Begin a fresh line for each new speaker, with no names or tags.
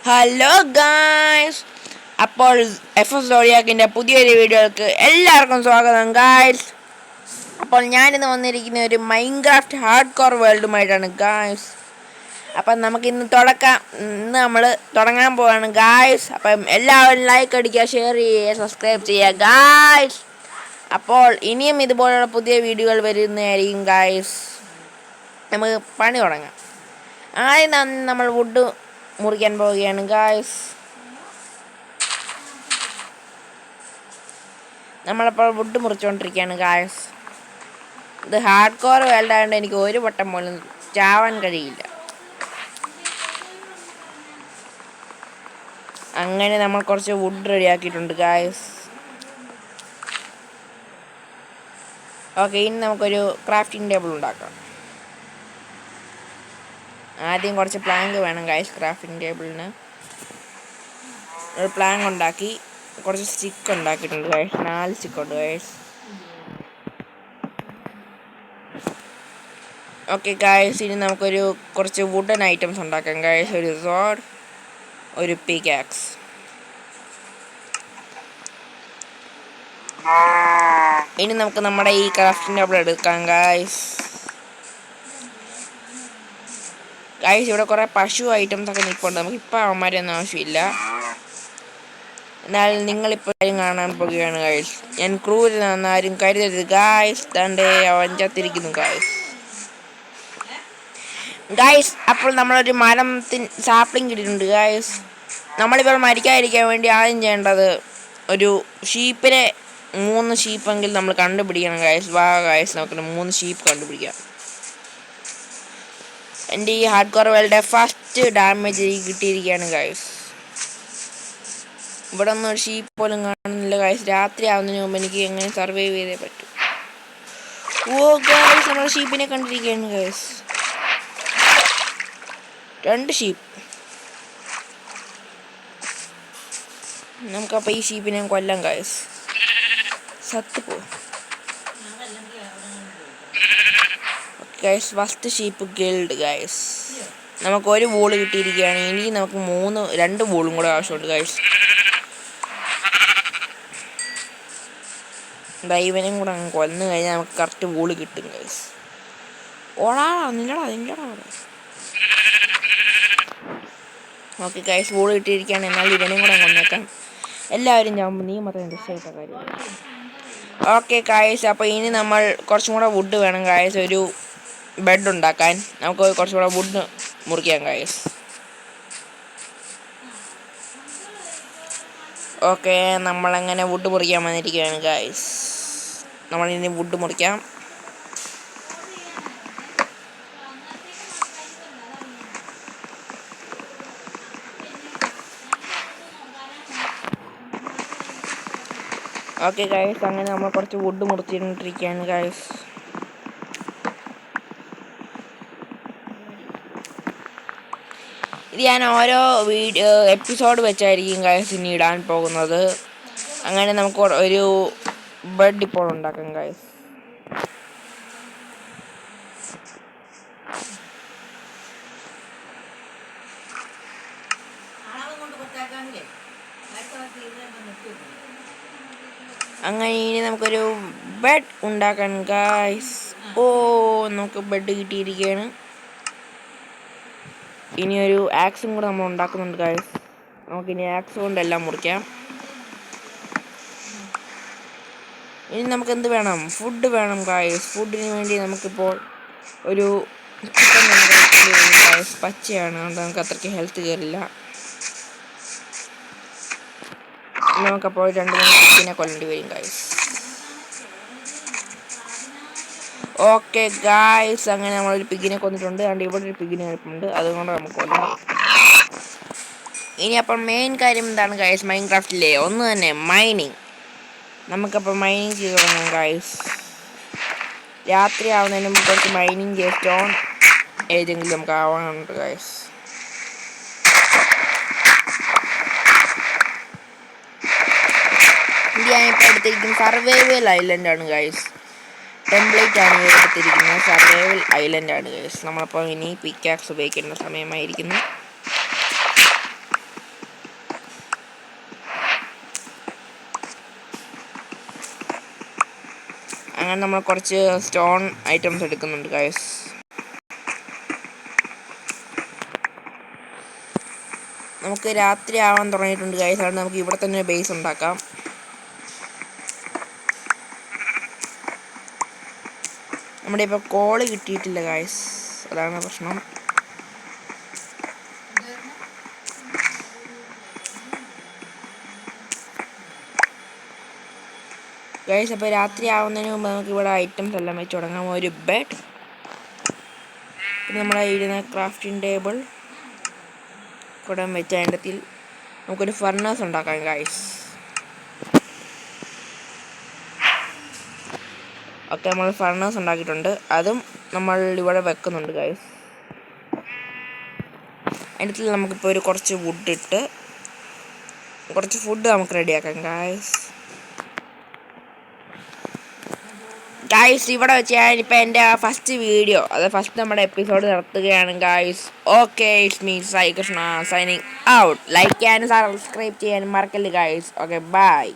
Hello guys, അപ്പോൾ F S സോഡിയാക്കിൻ്റെ പുതിയൊരു വീഡിയോക്ക് എല്ലാവർക്കും സ്വാഗതം ഗായ്സ്. അപ്പോൾ ഞാനിന്ന് വന്നിരിക്കുന്ന ഒരു മൈൻക്രാഫ്റ്റ് ഹാർഡ് കോർ വേൾഡുമായിട്ടാണ് ഗായ്സ്. അപ്പം നമുക്കിന്ന് നമ്മൾ തുടങ്ങാൻ പോവാണ് ഗായ്സ്. അപ്പം എല്ലാവരും ലൈക്ക് അടിക്കുക, ഷെയർ ചെയ്യുക, സബ്സ്ക്രൈബ് ചെയ്യുക ഗായ്സ്. അപ്പോൾ ഇനിയും ഇതുപോലുള്ള പുതിയ വീഡിയോകൾ വരുന്നതായിരിക്കും ഗായ്സ്. നമുക്ക് പണി തുടങ്ങാം. ആദ്യം നമ്മൾ വുഡ് മുറിക്കാൻ പോവുകയാണ് ഗായ്സ്. നമ്മളപ്പോൾ വുഡ് മുറിച്ചുകൊണ്ടിരിക്കുകയാണ് ഗായ്സ്. ഇത് ഹാർഡ് കോർ വേൾഡായതുകൊണ്ട് എനിക്ക് ഒരു വട്ടം പോലും ചാവാൻ കഴിയില്ല. അങ്ങനെ നമ്മൾ കുറച്ച് വുഡ് റെഡിയാക്കിയിട്ടുണ്ട് ഗായ്സ്. ഓക്കെ, ഇനി നമുക്കൊരു ക്രാഫ്റ്റിംഗ് ടേബിൾ ഉണ്ടാക്കാം. ആദ്യം കുറച്ച് പ്ലാങ്ക് വേണം ഗായ്സ്. ക്രാഫ്റ്റിംഗ് ടേബിളിന് ഒരു പ്ലാങ്ക് ഉണ്ടാക്കി കുറച്ച് സ്റ്റിക്ക് ഉണ്ടാക്കിയിട്ടുണ്ട് ഗായ്സ്. 4 സ്റ്റിക്കുണ്ട് ഗായ്സ്. ഓക്കെ ഗായ്സ്, ഇനി നമുക്കൊരു കുറച്ച് വുഡൻ ഐറ്റംസ് ഉണ്ടാക്കാം ഗായ്സ്. ഒരു സോഡ്, ഒരു പിക്കാക്സ്. ഇനി നമുക്ക് നമ്മുടെ ഈ ക്രാഫ്റ്റിംഗ് ടേബിൾ എടുക്കാം ഗായ്സ്. ഇവിടെ കുറേ പശു ഐറ്റംസ് ഒക്കെ നിൽപ്പുണ്ട്. നമുക്കിപ്പോൾ അവന്മാരൊന്നും ആവശ്യമില്ല. എന്നാൽ നിങ്ങളിപ്പോഴും കാണാൻ പോകുകയാണ് ഗായ്സ്. ഞാൻ ക്രൂരനാണെന്ന് ആരും കരുതരുത് ഗായ്സ്. തൻ്റെ അവൻ ചത്തിരിക്കുന്നു ഗായ്സ്. അപ്പോൾ നമ്മളൊരു സാപ്ലിംഗ് കിട്ടിയിട്ടുണ്ട് ഗായ്സ്. നമ്മളിപ്പോൾ മരിക്കാതിരിക്കാൻ വേണ്ടി ആദ്യം ചെയ്യേണ്ടത് ഒരു ഷീപ്പിനെ 3 ഷീപ്പെങ്കിലും നമ്മൾ കണ്ടുപിടിക്കണം ഗായ്സ്. വാ ഗായ്സ്, നമുക്ക് 3 ഷീപ്പ് കണ്ടുപിടിക്കാം. എൻ്റെ ഈ hard core world first damage കിട്ടിയിരിക്കുകയാണ് ഗായ്സ്. ഇവിടെ ഒന്നും ഒരു ഷീപ്പ് പോലും കാണുന്നില്ല ഗായ്സ്. രാത്രി ആവുന്നതിന് മുമ്പ് എനിക്ക് എങ്ങനെ സർവൈവ് ചെയ്തേ പറ്റും. ഓ ഗായ്സ്, നമ്മൾ ഷീപ്പിനെ കണ്ടിരിക്കുകയാണ് ഗായ്സ്. 2 ഷീപ്പ്. നമുക്കപ്പോൾ ഈ ഷീപ്പിനെ കൊല്ലാം ഗായ്സ്. സത്തുപോ guys. First sheep killed guys. നമുക്ക് ഒരു വോള് കിട്ടിയിരിക്കുകയാണ്. ഇനി നമുക്ക് 2 വോളും കൂടെ ആവശ്യമുണ്ട് ഗായ്സ്. ദൈവനെയും കൂടെ അങ്ങ് കൊന്നു കഴിഞ്ഞാൽ നമുക്ക് കറക്റ്റ് വോള് കിട്ടും ഗായ്സ്. നില്ലടാ. ഓക്കെ ഗായ്സ്, വോള് കിട്ടിയിരിക്കുകയാണ്. എന്നാൽ ഇവനെയും കൂടെ കൊന്നേക്കാം. എല്ലാവരും ചാകുമ്പോൾ നീ മാത്രം രക്ഷപ്പെട്ട കാര്യം. ഓക്കെ ഗായ്സ്, അപ്പോൾ ഇനി നമ്മൾ കുറച്ചും കൂടെ വുഡ് വേണം ഗായ്സ്. ഒരു ബെഡ് ഉണ്ടാക്കാൻ നമുക്ക് കുറച്ചും കൂടെ വുഡ് മുറിക്കാം ഗായ്സ്. ഓക്കെ, നമ്മളങ്ങനെ വുഡ് മുറിക്കാൻ വന്നിരിക്കുകയാണ് ഗായ്സ്. നമ്മളിനി വുഡ് മുറിക്കാം. ഓക്കെ ഗായ്സ്, അങ്ങനെ നമ്മൾ കുറച്ച് വുഡ് മുറിച്ചിട്ടിരിക്കുകയാണ് ഗായ്സ്. ഇത് ഞാൻ ഓരോ എപ്പിസോഡ് വെച്ചായിരിക്കും ഗായ്സ് ഇനി ഇടാൻ പോകുന്നത്. അങ്ങനെ നമുക്ക് ഒരു ബെഡ് ഇപ്പോൾ ഉണ്ടാക്കാം ഗായ്സ്. അങ്ങനെ ഇനി നമുക്കൊരു ബെഡ് ഉണ്ടാക്കാൻ ഗായ്സ്. നമുക്ക് ബെഡ് കിട്ടിയിരിക്കുകയാണ്. ഇനി ഒരു ആക്സും കൂടെ നമ്മൾ ഉണ്ടാക്കുന്നുണ്ട് ഗായ്സ്. നമുക്കിനി ആക്സ് കൊണ്ടെല്ലാം മുറിക്കാം. ഇനി നമുക്ക് എന്ത് വേണം? ഫുഡ് വേണം ഗായ്സ്. ഫുഡിന് വേണ്ടി നമുക്കിപ്പോൾ ഒരു ചിക്കൻ ഗായ്സ്. പച്ചയാണ്, അതുകൊണ്ട് നമുക്ക് അത്രയ്ക്ക് ഹെൽത്ത് കയറില്ല. നമുക്കപ്പോൾ 2-3 ചിക്കനെ കൊല്ലേണ്ടി വരും ഗായ്സ്. ഓക്കെ ഗായ്സ്, അങ്ങനെ നമ്മളൊരു പിഗിനെ കൊന്നിട്ടുണ്ട്. അതുകൊണ്ട് ഇവിടെ ഒരു പിഗിനെ കിടപ്പുണ്ട്, അതുകൊണ്ട് നമുക്ക് കൊല്ലാം. ഇനി അപ്പം മെയിൻ കാര്യം എന്താണ് ഗായ്സ്? മൈൻക്രാഫ്റ്റിലെ ഒന്ന് തന്നെ മൈനിങ്. നമുക്കപ്പോൾ മൈനിങ് ചെയ്ത് തുടങ്ങാം ഗായ്സ്. രാത്രി ആവുന്നതിന് മുമ്പ് കുറച്ച് മൈനിങ് ചെയ്ത് സ്റ്റോൺ ഏതെങ്കിലും നമുക്ക് ആവാനുണ്ട് ഗായ്സ്. ഇത് ഞാനിപ്പോൾ എടുത്തിരിക്കുന്നത് സർവൈവൽ ഐലൻഡാണ് ഗായ്സ്. ടെംപ്ലേറ്റ് ആണ് എടുത്തിരിക്കുന്നത്. സർവൈവൽ ഐലൻഡ് ആണ് ഗൈസ്. നമ്മളപ്പോൾ ഇനി പിക്കാക്സ് ഉപയോഗിക്കേണ്ട സമയമായിരിക്കുന്നു. അങ്ങനെ നമ്മൾ കുറച്ച് സ്റ്റോൺ ഐറ്റംസ് എടുക്കുന്നുണ്ട് ഗൈസ്. നമുക്ക് രാത്രി ആവാൻ തുടങ്ങിയിട്ടുണ്ട് ഗൈസ്. അതുകൊണ്ട് നമുക്ക് ഇവിടെ തന്നെ ബേസ് ഉണ്ടാക്കാം. നമ്മുടെ ഇപ്പോൾ കോള് കിട്ടിയിട്ടില്ല ഗൈസ്, അതാണ് പ്രശ്നം. ഗൈസ് അപ്പോൾ രാത്രി ആവുന്നതിന് മുമ്പ് നമുക്ക് ഇവിടെ ഐറ്റംസ് എല്ലാം വെച്ച് തുടങ്ങാം. ഒരു ബെഡ്, പിന്നെ നമ്മുടെ ഇരുന്ന ക്രാഫ്റ്റിംഗ് ടേബിൾ കൂടെ വെച്ച് അതിൻ്റെ നമുക്കൊരു ഫർണസ് ഉണ്ടാക്കാം ഗൈസ്. ഓക്കെ, നമ്മൾ ഫർണസ് ഉണ്ടാക്കിയിട്ടുണ്ട്. അതും നമ്മൾ ഇവിടെ വെക്കുന്നുണ്ട് ഗൈസ്. അതിൻ്റെ നമുക്കിപ്പോൾ ഒരു കുറച്ച് വുഡ് ഇട്ട് കുറച്ച് ഫുഡ് നമുക്ക് റെഡിയാക്കാം ഗൈസ്. ഇവിടെ വെച്ച് ഞാനിപ്പോൾ എൻ്റെ ഫസ്റ്റ് വീഡിയോ, അത് ഫസ്റ്റ് നമ്മുടെ എപ്പിസോഡ് നടത്തുകയാണ് guys. Okay, it's me Sai Krishna signing out. Like ചെയ്യാനും സബ്സ്ക്രൈബ് ചെയ്യാനും മറക്കല്ലേ ഗൈസ്. Okay, by.